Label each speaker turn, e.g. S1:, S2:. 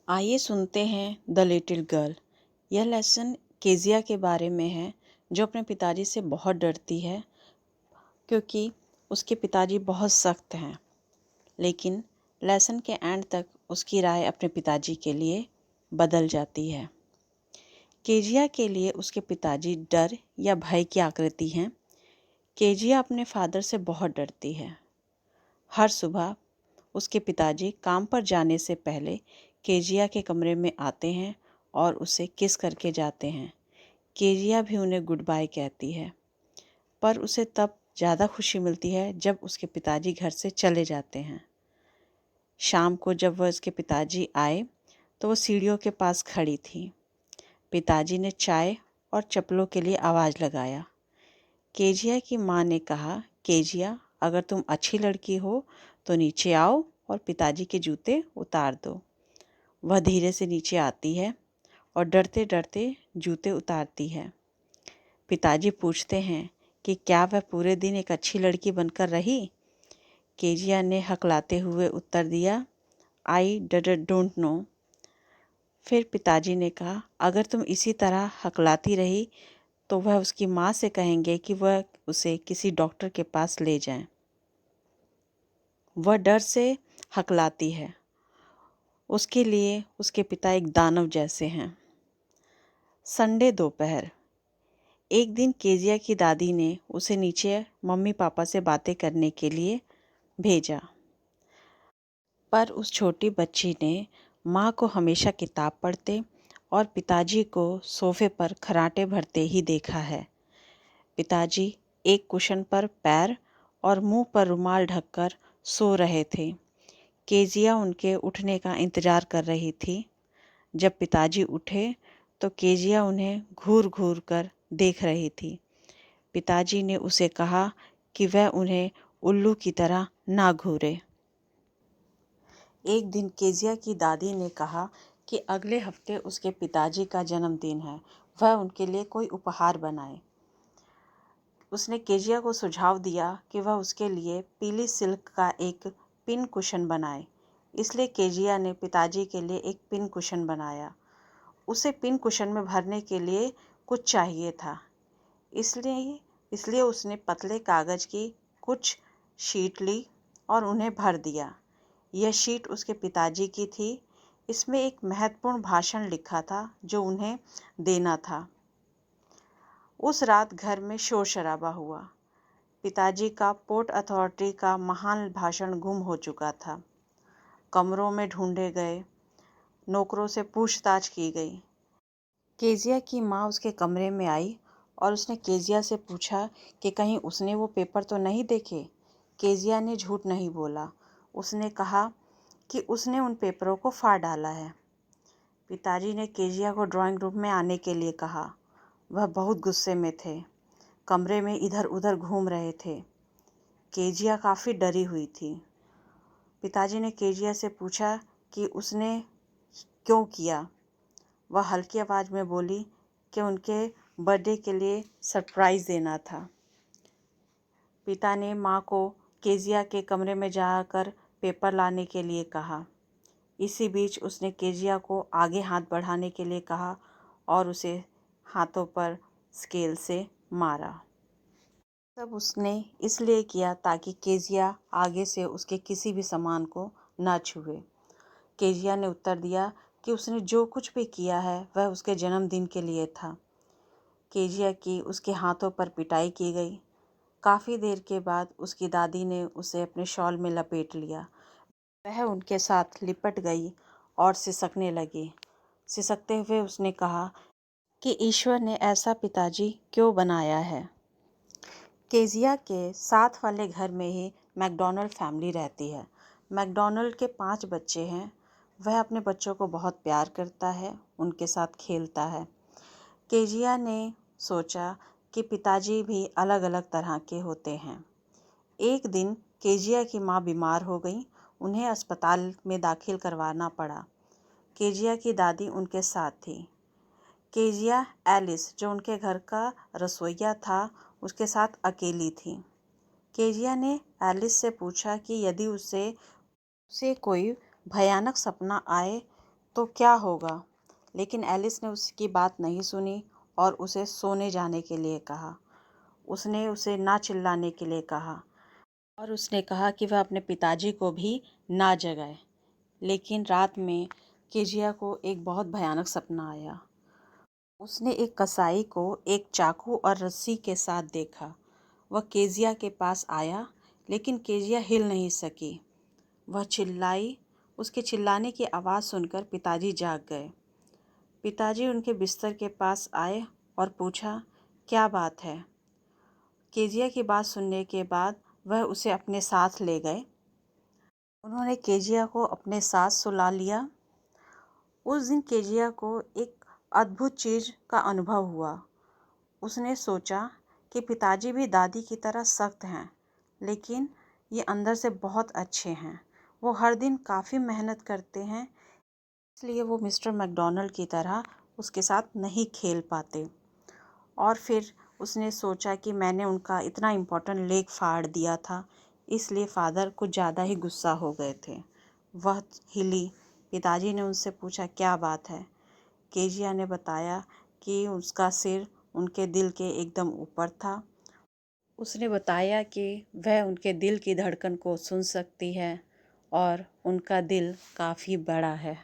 S1: आइए सुनते हैं द लिटिल गर्ल। यह लेसन केजिया के बारे में है, जो अपने पिताजी से बहुत डरती है क्योंकि उसके पिताजी बहुत सख्त हैं। लेकिन लेसन के एंड तक उसकी राय अपने पिताजी के लिए बदल जाती है। केजिया के लिए उसके पिताजी डर या भय की आकृति हैं। केजिया अपने फादर से बहुत डरती है। हर सुबह उसके पिताजी काम पर जाने से पहले केजिया के कमरे में आते हैं और उसे किस करके जाते हैं। केजिया भी उन्हें गुड बाय कहती है, पर उसे तब ज़्यादा खुशी मिलती है जब उसके पिताजी घर से चले जाते हैं। शाम को जब वह उसके पिताजी आए तो वो सीढ़ियों के पास खड़ी थी। पिताजी ने चाय और चप्पलों के लिए आवाज़ लगाया। केजिया की माँ ने कहा, केजिया, अगर तुम अच्छी लड़की हो तो नीचे आओ और पिताजी के जूते उतार दो। वह धीरे से नीचे आती है और डरते डरते जूते उतारती है। पिताजी पूछते हैं कि क्या वह पूरे दिन एक अच्छी लड़की बनकर रही। केजिया ने हकलाते हुए उत्तर दिया, आई डोंट नो। फिर पिताजी ने कहा, अगर तुम इसी तरह हकलाती रही तो वह उसकी माँ से कहेंगे कि वह उसे किसी डॉक्टर के पास ले जाएं। वह डर से हकलाती है। उसके लिए उसके पिता एक दानव जैसे हैं। संडे दोपहर। एक दिन केजिया की दादी ने उसे नीचे मम्मी पापा से बातें करने के लिए भेजा, पर उस छोटी बच्ची ने माँ को हमेशा किताब पढ़ते और पिताजी को सोफे पर खर्राटे भरते ही देखा है। पिताजी एक कुशन पर पैर और मुंह पर रुमाल ढककर सो रहे थे। केजिया उनके उठने का इंतज़ार कर रही थी। जब पिताजी उठे तो केजिया उन्हें घूर घूर कर देख रही थी। पिताजी ने उसे कहा कि वह उन्हें उल्लू की तरह ना घूरे। एक दिन केजिया की दादी ने कहा कि अगले हफ्ते उसके पिताजी का जन्मदिन है, वह उनके लिए कोई उपहार बनाए। उसने केजिया को सुझाव दिया कि वह उसके लिए पीली सिल्क का एक पिन कुशन बनाए। इसलिए केजिया ने पिताजी के लिए एक पिन कुशन बनाया। उसे पिन कुशन में भरने के लिए कुछ चाहिए था, इसलिए उसने पतले कागज की कुछ शीट ली और उन्हें भर दिया। यह शीट उसके पिताजी की थी। इसमें एक महत्वपूर्ण भाषण लिखा था जो उन्हें देना था। उस रात घर में शोर शराबा हुआ। पिताजी का पोर्ट अथॉरिटी का महान भाषण गुम हो चुका था। कमरों में ढूंढे गए, नौकरों से पूछताछ की गई। केजिया की माँ उसके कमरे में आई और उसने केजिया से पूछा कि कहीं उसने वो पेपर तो नहीं देखे। केजिया ने झूठ नहीं बोला। उसने कहा कि उसने उन पेपरों को फाड़ डाला है। पिताजी ने केजिया को ड्राइंग रूम में आने के लिए कहा। वह बहुत गुस्से में थे, कमरे में इधर उधर घूम रहे थे। केजिया काफ़ी डरी हुई थी। पिताजी ने केजिया से पूछा कि उसने क्यों किया। वह हल्की आवाज़ में बोली कि उनके बर्थडे के लिए सरप्राइज़ देना था। पिता ने माँ को केजिया के कमरे में जाकर पेपर लाने के लिए कहा। इसी बीच उसने केजिया को आगे हाथ बढ़ाने के लिए कहा और उसे हाथों पर स्केल से मारा। सब उसने इसलिए किया ताकि केजिया आगे से उसके किसी भी सामान को ना छुए। केजिया ने उत्तर दिया कि उसने जो कुछ भी किया है वह उसके जन्मदिन के लिए था। केजिया की उसके हाथों पर पिटाई की गई। काफ़ी देर के बाद उसकी दादी ने उसे अपने शॉल में लपेट लिया। वह उनके साथ लिपट गई और सिसकने लगी। सिसकते हुए उसने कहा कि ईश्वर ने ऐसा पिताजी क्यों बनाया है। केजिया के साथ वाले घर में ही मैकडॉनल्ड फैमिली रहती है। मैकडॉनल्ड के 5 बच्चे हैं। वह अपने बच्चों को बहुत प्यार करता है, उनके साथ खेलता है। केजिया ने सोचा कि पिताजी भी अलग अलग तरह के होते हैं। एक दिन केजिया की माँ बीमार हो गई। उन्हें अस्पताल में दाखिल करवाना पड़ा। केजिया की दादी उनके साथ थी। केजिया एलिस, जो उनके घर का रसोइया था, उसके साथ अकेली थी। केजिया ने एलिस से पूछा कि यदि उसे कोई भयानक सपना आए तो क्या होगा, लेकिन एलिस ने उसकी बात नहीं सुनी और उसे सोने जाने के लिए कहा। उसने उसे ना चिल्लाने के लिए कहा और उसने कहा कि वह अपने पिताजी को भी ना जगाए। लेकिन रात में केजिया को एक बहुत भयानक सपना आया। उसने एक कसाई को एक चाकू और रस्सी के साथ देखा। वह केजिया के पास आया, लेकिन केजिया हिल नहीं सकी। वह चिल्लाई। उसके चिल्लाने की आवाज़ सुनकर पिताजी जाग गए। पिताजी उनके बिस्तर के पास आए और पूछा, क्या बात है? केजिया की बात सुनने के बाद वह उसे अपने साथ ले गए। उन्होंने केजिया को अपने साथ सुला लिया। उस दिन केजिया को एक अद्भुत चीज़ का अनुभव हुआ। उसने सोचा कि पिताजी भी दादी की तरह सख्त हैं, लेकिन ये अंदर से बहुत अच्छे हैं। वो हर दिन काफ़ी मेहनत करते हैं, इसलिए वो मिस्टर मैकडॉनल्ड की तरह उसके साथ नहीं खेल पाते। और फिर उसने सोचा कि मैंने उनका इतना इम्पोर्टेंट लेग फाड़ दिया था, इसलिए फादर कुछ ज़्यादा ही गुस्सा हो गए थे। वह हिली। पिताजी ने उनसे पूछा, क्या बात है? केजिया ने बताया कि उसका सिर उनके दिल के एकदम ऊपर था। उसने बताया कि वह उनके दिल की धड़कन को सुन सकती है और उनका दिल काफ़ी बड़ा है।